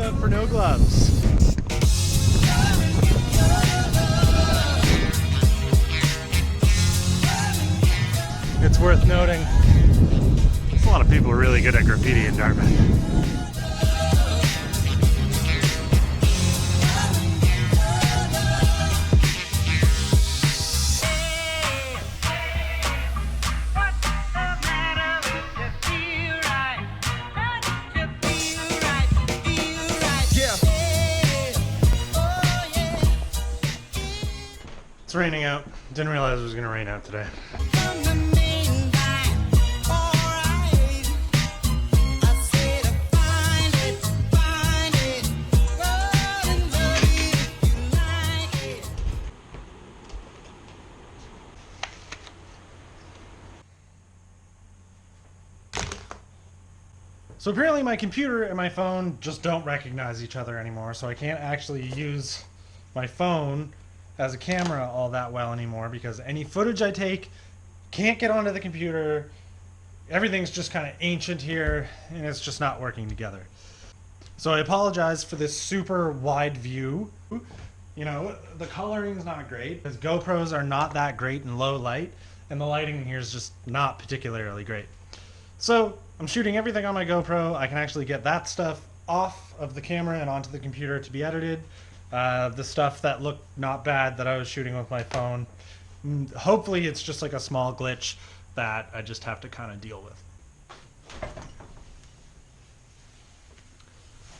out for no gloves. It's worth noting, there's a lot of people really good at graffiti in Dartmouth. It's raining out. Didn't realize it was going to rain out today. So apparently my computer and my phone just don't recognize each other anymore, so I can't actually use my phone as a camera all that well anymore because any footage I take can't get onto the computer. Everything's just kind of ancient here and it's just not working together. So I apologize for this super wide view. You know, the coloring's not great because GoPros are not that great in low light and the lighting here is just not particularly great. So I'm shooting everything on my GoPro. I can actually get that stuff off of the camera and onto the computer to be edited. The stuff that looked not bad that I was shooting with my phone, hopefully it's just like a small glitch that I just have to kind of deal with.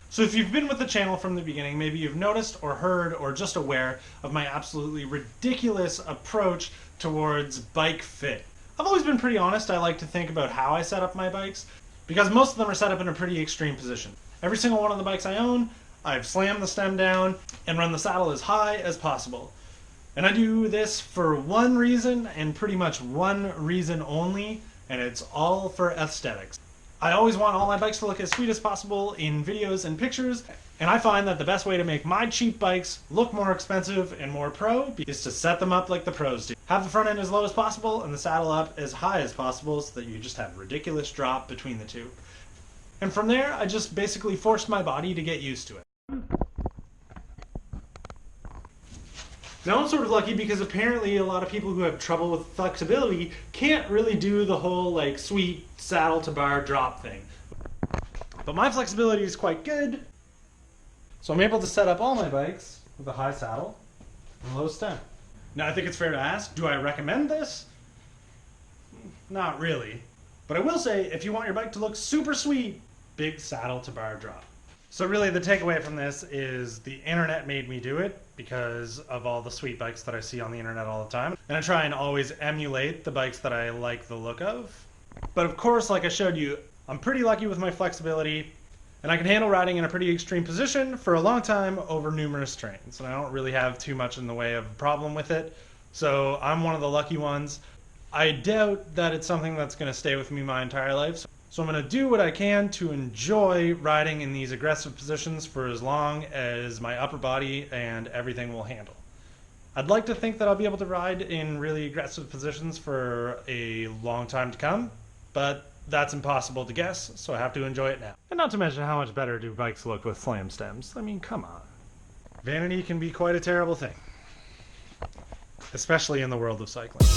So if you've been with the channel from the beginning, maybe you've noticed or heard or just aware of my absolutely ridiculous approach towards bike fit. I've always been pretty honest. I like to think about how I set up my bikes because most of them are set up in a pretty extreme position. Every single one of the bikes I own, I've slammed the stem down and run the saddle as high as possible. And I do this for one reason and pretty much one reason only, and it's all for aesthetics. I always want all my bikes to look as sweet as possible in videos and pictures, and I find that the best way to make my cheap bikes look more expensive and more pro is to set them up like the pros do. Have the front end as low as possible and the saddle up as high as possible so that you just have a ridiculous drop between the two. And from there, I just basically forced my body to get used to it. Now I'm sort of lucky because apparently a lot of people who have trouble with flexibility can't really do the whole like sweet saddle to bar drop thing. But my flexibility is quite good, so I'm able to set up all my bikes with a high saddle and low stem. Now I think it's fair to ask, do I recommend this? Not really. But I will say, if you want your bike to look super sweet, big saddle to bar drop. So really the takeaway from this is the internet made me do it because of all the sweet bikes that I see on the internet all the time. And I try and always emulate the bikes that I like the look of. But of course, like I showed you, I'm pretty lucky with my flexibility and I can handle riding in a pretty extreme position for a long time over numerous terrains. And I don't really have too much in the way of a problem with it. So I'm one of the lucky ones. I doubt that it's something that's going to stay with me my entire life. So I'm going to do what I can to enjoy riding in these aggressive positions for as long as my upper body and everything will handle. I'd like to think that I'll be able to ride in really aggressive positions for a long time to come, but that's impossible to guess, so I have to enjoy it now. And not to mention how much better do bikes look with flame stems. I mean, come on. Vanity can be quite a terrible thing, especially in the world of cycling.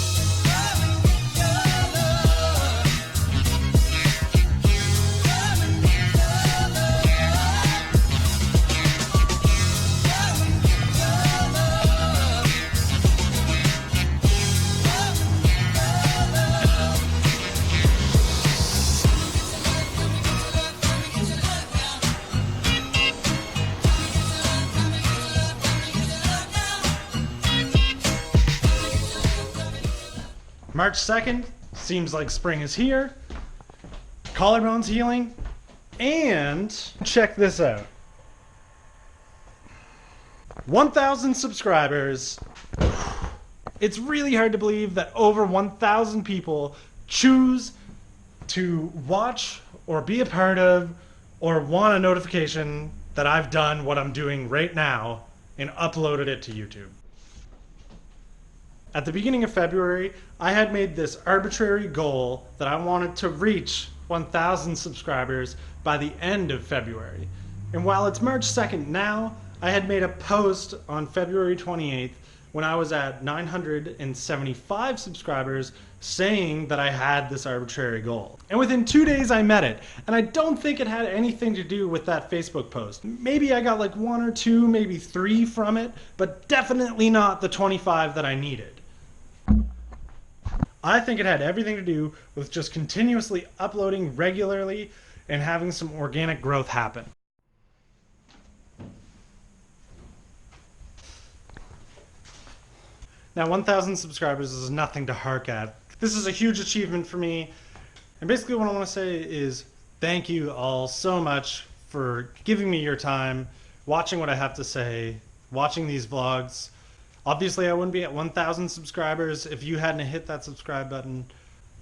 March 2nd, seems like spring is here. Collarbone's healing. And check this out. 1,000 subscribers. It's really hard to believe that over 1,000 people choose to watch or be a part of or want a notification that I've done what I'm doing right now and uploaded it to YouTube. At the beginning of February, I had made this arbitrary goal that I wanted to reach 1,000 subscribers by the end of February. And while it's March 2nd now, I had made a post on February 28th when I was at 975 subscribers saying that I had this arbitrary goal. And within 2 days I met it. And I don't think it had anything to do with that Facebook post. Maybe I got like 1 or 2, maybe 3 from it, but definitely not the 25 that I needed. I think it had everything to do with just continuously uploading regularly and having some organic growth happen. Now, 1,000 subscribers is nothing to hark at. This is a huge achievement for me. And basically what I want to say is thank you all so much for giving me your time, watching what I have to say, watching these vlogs. Obviously, I wouldn't be at 1,000 subscribers if you hadn't hit that subscribe button.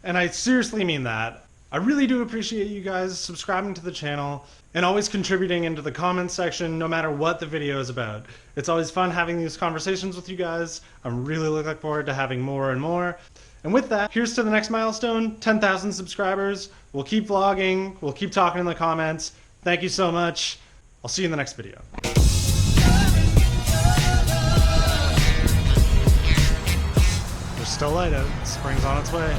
And I seriously mean that. I really do appreciate you guys subscribing to the channel and always contributing into the comments section no matter what the video is about. It's always fun having these conversations with you guys. I'm really looking forward to having more and more. And with that, here's to the next milestone, 10,000 subscribers. We'll keep vlogging, we'll keep talking in the comments. Thank you so much. I'll see you in the next video. There's still light out, spring's on its way.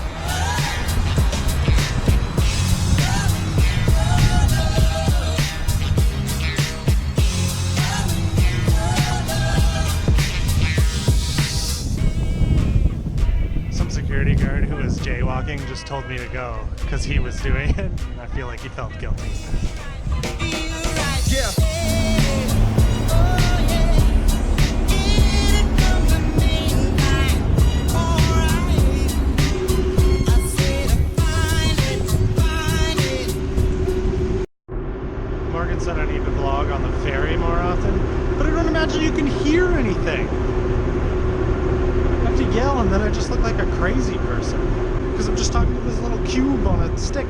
Security guard who was jaywalking just told me to go because he was doing it, and I feel like he felt guilty. Yeah. Morgan said I need to vlog on the ferry more often, but I don't imagine you can hear anything. To yell and then I just look like a crazy person because I'm just talking to this little cube on a stick.